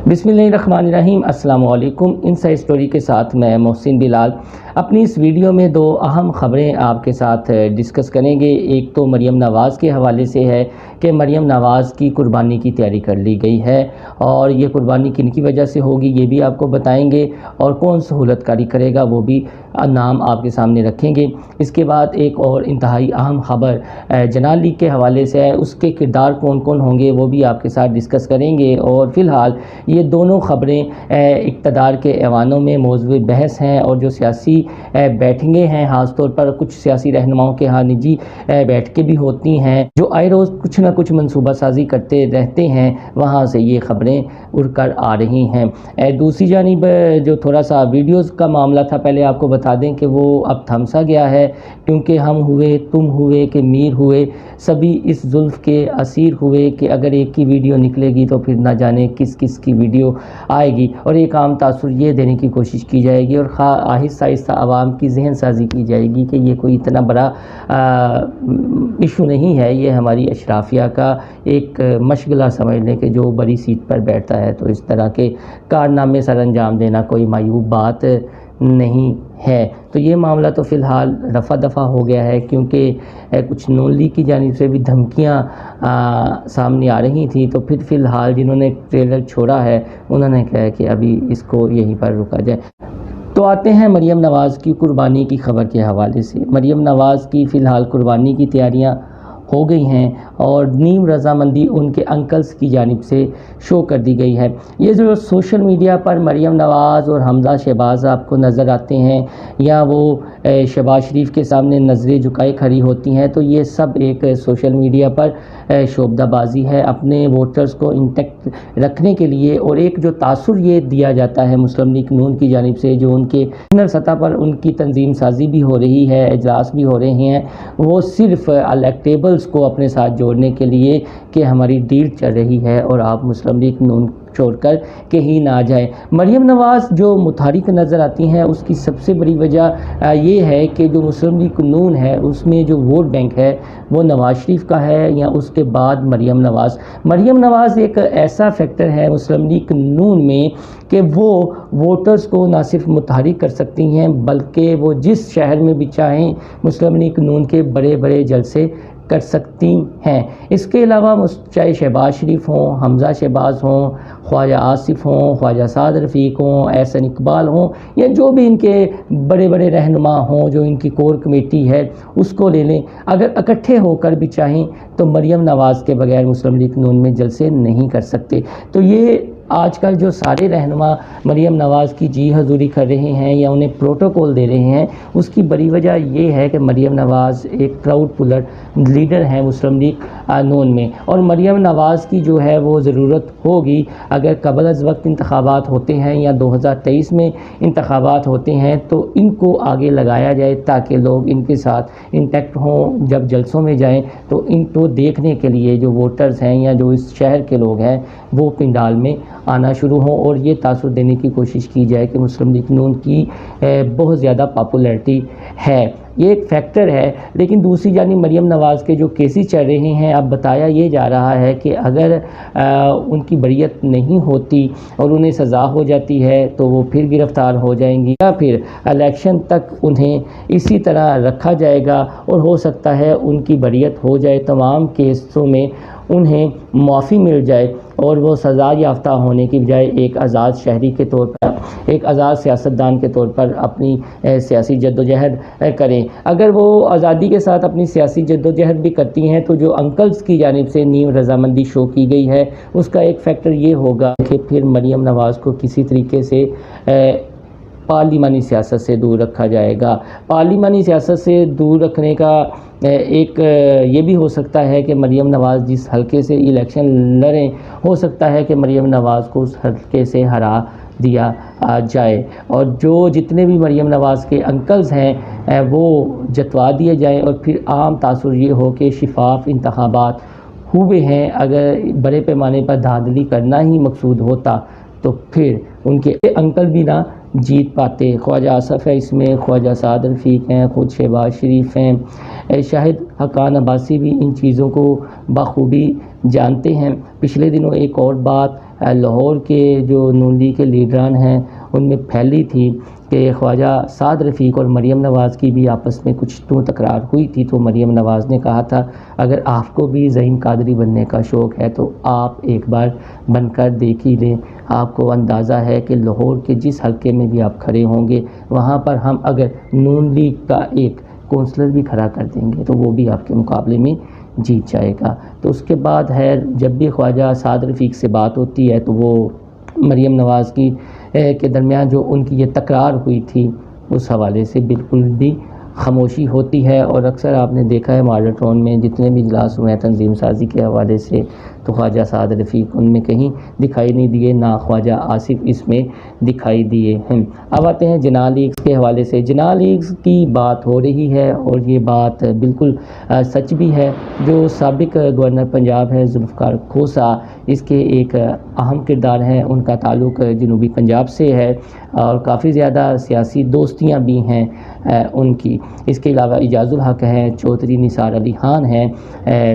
बिस्मिल्लाहिर्रहमानिर्रहीम। अस्सलाम वालेकुम। इनसाइड स्टोरी के साथ मैं मोहसिन बिलाल अपनी इस वीडियो में दो अहम ख़बरें आपके साथ डिस्कस करेंगे। एक तो मरियम नवाज़ के हवाले से है कि मरियम नवाज़ की कुर्बानी की तैयारी कर ली गई है और ये कुर्बानी किन की वजह से होगी ये भी आपको बताएंगे, और कौन सहूलतकारी करेगा वो भी नाम आपके सामने रखेंगे। इसके बाद एक और इंतहाई अहम ख़बर जनाल लीग के हवाले से है, उसके किरदार कौन कौन होंगे वो भी आपके साथ डिस्कस करेंगे। और फ़िलहाल ये दोनों ख़बरें इक़्तिदार के ऐवानों में मौज़ूए बहस हैं, और जो सियासी बैठकें हैं, ख़ास तौर पर कुछ सियासी रहनुमाओं के यहाँ निजी बैठकें भी होती हैं जो आए रोज़ कुछ ना कुछ मनसूबा साजी करते रहते हैं, वहाँ से ये ख़बरें उड़ कर आ रही हैं। दूसरी जानिब जो थोड़ा सा वीडियोज़ का मामला था, पहले आपको बता दें कि वो अब थम सा गया है, क्योंकि हम हुए, तुम हुए कि मीर हुए, सभी इस जुल्फ़ के असीर हुए कि अगर एक की वीडियो निकलेगी तो फिर ना जाने किस किस की वीडियो आएगी, और एक आम तासुर ये देने की कोशिश की जाएगी और आहिस्ता आहिस्ता आवाम की जहन साजी की जाएगी कि ये कोई इतना बड़ा इशू नहीं है, ये हमारी अशराफिया का एक मशगला समझ लें कि जो बड़ी सीट पर बैठता है तो इस तरह के कारनामे सर अंजाम देना कोई मायूब बात नहीं है। तो ये मामला तो फ़िलहाल रफ़ा दफ़ा हो गया है, क्योंकि कुछ नून लीग की जानिब से भी धमकियाँ सामने आ रही थी। तो फिर फ़िलहाल जिन्होंने ट्रेलर छोड़ा है उन्होंने कहा है कि अभी इसको यहीं पर रुका जाए। तो आते हैं मरियम नवाज़ की कुर्बानी की ख़बर के हवाले से। मरियम नवाज़ की फ़िलहाल कुर्बानी की तैयारियाँ हो गई हैं और नीम रज़ामंदी उनके अंकल्स की जानिब से शो कर दी गई है। ये जो सोशल मीडिया पर मरियम नवाज़ और हमजा शहबाज आपको नज़र आते हैं, या वो शहबाज शरीफ के सामने नज़रें झुकाए खड़ी होती हैं, तो ये सब एक सोशल मीडिया पर शोबदाबाजी है अपने वोटर्स को इंटैक्ट रखने के लिए। और एक जो तासुर ये दिया जाता है मुस्लिम लीग नून की जानिब से, जो उनके नेशनल सतह पर उनकी तंजीम साजी भी हो रही है, इजलास भी हो रहे हैं, वो सिर्फ इलेक्टेबल्स को अपने साथ जोड़ने के लिए कि हमारी डील चल रही है और आप मुस्लिम लीग नून छोड़कर कहीं ना जाए। मरियम नवाज़ जो मुतहरिक नज़र आती हैं, उसकी सबसे बड़ी वजह ये है कि जो मुस्लिम लीग नून है उसमें जो वोट बैंक है वो नवाज़ शरीफ का है, या उसके बाद मरियम नवाज़ एक ऐसा फैक्टर है मुस्लिम लीग नून में कि वो वोटर्स को ना सिर्फ मुतहरिक कर सकती हैं, बल्कि वो जिस शहर में भी चाहें मुस्लिम लीग नून के बड़े बड़े जलसे कर सकती हैं। इसके अलावा चाहे शहबाज शरीफ हों, हमजा शहबाज हों, ख्वाजा आसिफ हों, ख्वाजा साद रफ़ीक हों, एहसन इकबाल हों, या जो भी इनके बड़े बड़े रहनुमा हों, जो इनकी कोर कमेटी है उसको ले लें, अगर इकट्ठे होकर भी चाहें तो मरियम नवाज़ के बगैर मुस्लिम लीग नून में जलसे नहीं कर सकते। तो ये आजकल जो सारे रहनुमा मरियम नवाज़ की जी हजूरी कर रहे हैं या उन्हें प्रोटोकॉल दे रहे हैं, उसकी बड़ी वजह ये है कि मरियम नवाज़ एक क्राउड पुलर लीडर हैं मुस्लिम लीग नून में, और मरियम नवाज़ की जो है वो ज़रूरत होगी अगर कबल अज़ वक्त इंतखाबात होते हैं या 2023 में इंतखाबात होते हैं तो इनको आगे लगाया जाए, ताकि लोग इनके साथ इंटैक्ट हों। जब जलसों में जाएं तो इनको देखने के लिए जो वोटर्स हैं या जो इस शहर के लोग हैं वो पिंडाल में आना शुरू हों, और ये तासुर देने की कोशिश की जाए कि मुस्लिम लीग नून की बहुत ज़्यादा पॉपुलैरिटी है। ये एक फैक्टर है। लेकिन दूसरी जानिब मरियम नवाज़ के जो केसेस चल रहे हैं, अब बताया ये जा रहा है कि अगर उनकी बरियत नहीं होती और उन्हें सज़ा हो जाती है तो वो फिर गिरफ़्तार हो जाएंगी, या फिर इलेक्शन तक उन्हें इसी तरह रखा जाएगा और हो सकता है उनकी बरियत हो जाए, तमाम केसों में उन्हें माफ़ी मिल जाए और वो सज़ा याफ्ता होने की बजाय एक आज़ाद शहरी के तौर पर, एक आज़ाद सियासतदान के तौर पर अपनी सियासी जद्दोजहद करें। अगर वो आज़ादी के साथ अपनी सियासी जद्दोजहद भी करती हैं तो जो अंकल्स की जानिब से नीम रज़ामंदी शो की गई है उसका एक फैक्टर ये होगा कि फिर मरियम नवाज़ को किसी तरीके से पार्लिमानी सियासत से दूर रखा जाएगा। पार्लिमानी सियासत से दूर रखने का एक ये भी हो सकता है कि मरियम नवाज़ जिस हलके से इलेक्शन लड़ें, हो सकता है कि मरियम नवाज़ को उस हलके से हरा दिया जाए, और जो जितने भी मरियम नवाज़ के अंकल्स हैं वो जतवा दिए जाएं, और फिर आम तासुर ये हो कि शिफाफ इंतखाबात हुए हैं। अगर बड़े पैमाने पर धांधली करना ही मकसूद होता तो फिर उनके अंकल भी ना जीत पाते। ख्वाजा आसिफ है इसमें, ख्वाजा साद रफ़ीक हैं, ख़ुद शहबाज शरीफ हैं, शाहिद हक़ान अब्बासी भी इन चीज़ों को बखूबी जानते हैं। पिछले दिनों एक और बात لاہور کے جو نون لیگ کے لیڈران ہیں ان میں پھیلی تھی کہ خواجہ سعد رفیق اور مریم نواز کی بھی آپس میں کچھ تکرار ہوئی تھی، تو مریم نواز نے کہا تھا اگر آپ کو بھی زعیم قادری بننے کا شوق ہے تو آپ ایک بار بن کر دیکھ ہی لیں۔ آپ کو اندازہ ہے کہ لاہور کے جس حلقے میں بھی آپ کھڑے ہوں گے وہاں پر ہم اگر نون لیگ کا ایک کونسلر بھی کھڑا کر دیں گے تو وہ بھی آپ کے مقابلے میں جیت جائے گا۔ تو اس کے بعد ہے جب بھی خواجہ سعد رفیق سے بات ہوتی ہے تو وہ مریم نواز کے درمیان جو ان کی یہ تکرار ہوئی تھی اس حوالے سے بالکل بھی خاموشی ہوتی ہے، اور اکثر آپ نے دیکھا ہے ماڈل ٹاؤن میں جتنے بھی اجلاس ہوئے ہیں تنظیم سازی کے حوالے سے تو خواجہ سعد رفیق ان میں کہیں دکھائی نہیں دیے، نہ خواجہ آصف اس میں دکھائی دیے ہیں۔ اب آتے ہیں جناح لیگز کے حوالے سے۔ جناح لیگز کی بات ہو رہی ہے اور یہ بات بالکل سچ بھی ہے۔ جو سابق گورنر پنجاب ہے ذوالفقار کھوسا، اس کے ایک اہم کردار ہیں، ان کا تعلق جنوبی پنجاب سے ہے اور کافی زیادہ سیاسی دوستیاں بھی ہیں ان کی۔ اس کے علاوہ اعجاز الحق ہیں، چودھری نثار علی خان ہیں،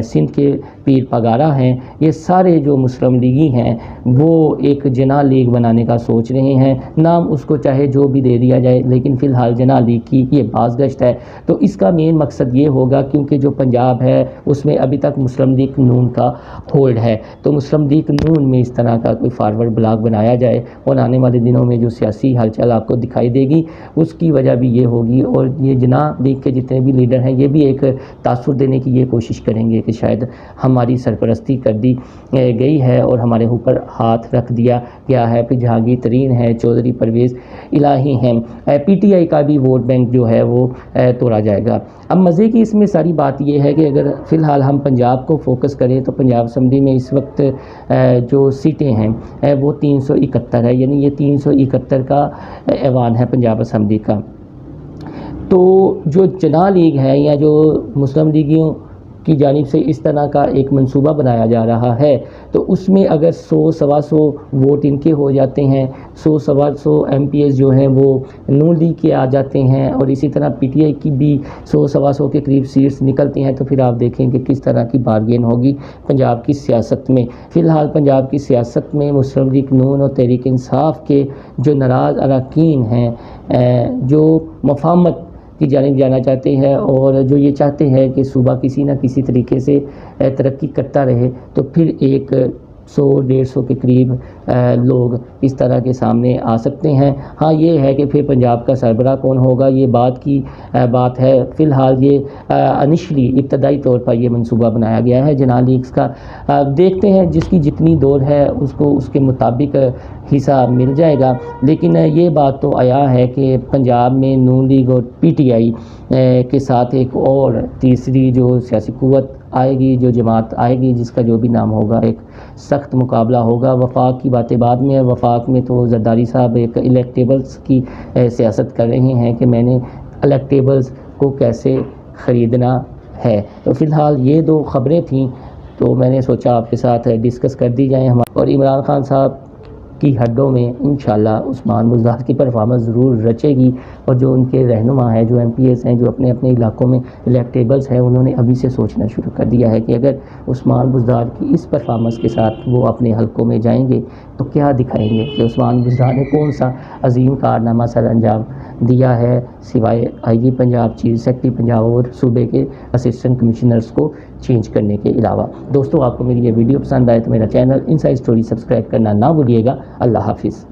سندھ کے پیر پگارا ہیں، یہ سارے جو مسلم لیگی ہیں وہ ایک جناح لیگ بنانے کا سوچ رہے ہیں۔ نام اس کو چاہے جو بھی دے دیا جائے لیکن فی الحال جناح لیگ کی یہ باز گشت ہے۔ تو اس کا مین مقصد یہ ہوگا کیونکہ جو پنجاب ہے اس میں ابھی تک مسلم لیگ نون کا ہولڈ ہے، تو مسلم لیگ نون میں اس طرح کا کوئی فارورڈ بلاک بنایا جائے اور آنے والے دنوں میں جو سیاسی ہلچل آپ کو دکھائی دے گی اس کی وجہ بھی یہ ہوگی، اور یہ جناح لیگ کے جتنے بھی لیڈر ہیں یہ بھی ایک تاثر دینے کی یہ کوشش کریں گے کہ شاید ہماری سرپرستی کر دی گئی ہے اور ہمارے اوپر ہاتھ رکھ دیا گیا ہے۔ پھر جہانگیر ترین ہے، چودھری پرویز الہی ہیں، پی ٹی آئی کا بھی ووٹ بینک جو ہے وہ توڑا جائے گا۔ اب مزے کی اس میں ساری بات یہ ہے کہ اگر فی الحال ہم پنجاب کو فوکس کریں تو پنجاب اسمبلی میں اس وقت جو سیٹیں ہیں وہ 371 ہے، یعنی یہ 371 کا ایوان ہے پنجاب اسمبلی کا۔ تو جو جناح لیگ ہے یا جو مسلم لیگیوں کی جانب سے اس طرح کا ایک منصوبہ بنایا جا رہا ہے تو اس میں اگر 100-125 ووٹ ان کے ہو جاتے ہیں، 100-125 ایم پی ایس جو ہیں وہ نون لیگ کے آ جاتے ہیں اور اسی طرح پی ٹی آئی کی بھی 100-125 کے قریب سیٹس نکلتی ہیں، تو پھر آپ دیکھیں کہ کس طرح کی بارگین ہوگی پنجاب کی سیاست میں۔ فی الحال پنجاب کی سیاست میں مسلم لیگ نون اور تحریک انصاف کے جو ناراض اراکین ہیں، جو مفاہمت کی جانب جانا چاہتے ہیں اور جو یہ چاہتے ہیں کہ صوبہ کسی نہ کسی طریقے سے ترقی کرتا رہے، تو پھر ایک 100-150 کے قریب لوگ اس طرح کے سامنے آ سکتے ہیں۔ ہاں یہ ہے کہ پھر پنجاب کا سربراہ کون ہوگا یہ بات ہے۔ فی الحال یہ انیشلی ابتدائی طور پر یہ منصوبہ بنایا گیا ہے جناح لیگز کا، دیکھتے ہیں جس کی جتنی دور ہے اس کو اس کے مطابق حصہ مل جائے گا، لیکن یہ بات تو عیاں ہے کہ پنجاب میں نون لیگ اور پی ٹی آئی کے ساتھ ایک اور تیسری جو سیاسی قوت آئے گی، جو جماعت آئے گی، جس کا جو بھی نام ہوگا، ایک سخت مقابلہ ہوگا۔ وفاق کی باتیں بعد میں ہے، وفاق میں تو زرداری صاحب ایک الیکٹیبلز کی سیاست کر رہے ہیں کہ میں نے الیکٹیبلز کو کیسے خریدنا ہے۔ تو فی الحال یہ دو خبریں تھیں تو میں نے سوچا آپ کے ساتھ ڈسکس کر دی جائیں، اور عمران خان صاحب کی ہڈوں میں انشاءاللہ عثمان بزدار کی پرفارمنس ضرور رچے گی، اور جو ان کے رہنما ہیں، جو ایم پی ایس ہیں، جو اپنے اپنے علاقوں میں الیکٹیبلز ہیں، انہوں نے ابھی سے سوچنا شروع کر دیا ہے کہ اگر عثمان بزدار کی اس پرفارمنس کے ساتھ وہ اپنے حلقوں میں جائیں گے تو کیا دکھائیں گے کہ عثمان بزدار نے کون سا عظیم کارنامہ سر انجام دیا ہے، سوائے آئی جی پنجاب، چیف سیکرٹری پنجاب اور صوبے کے اسسٹنٹ کمشنرز کو چینج کرنے کے علاوہ۔ دوستو آپ کو میری یہ ویڈیو پسند آئے تو میرا چینل انسائیڈ اسٹوری سبسکرائب کرنا نہ بھولیے گا۔ اللہ حافظ۔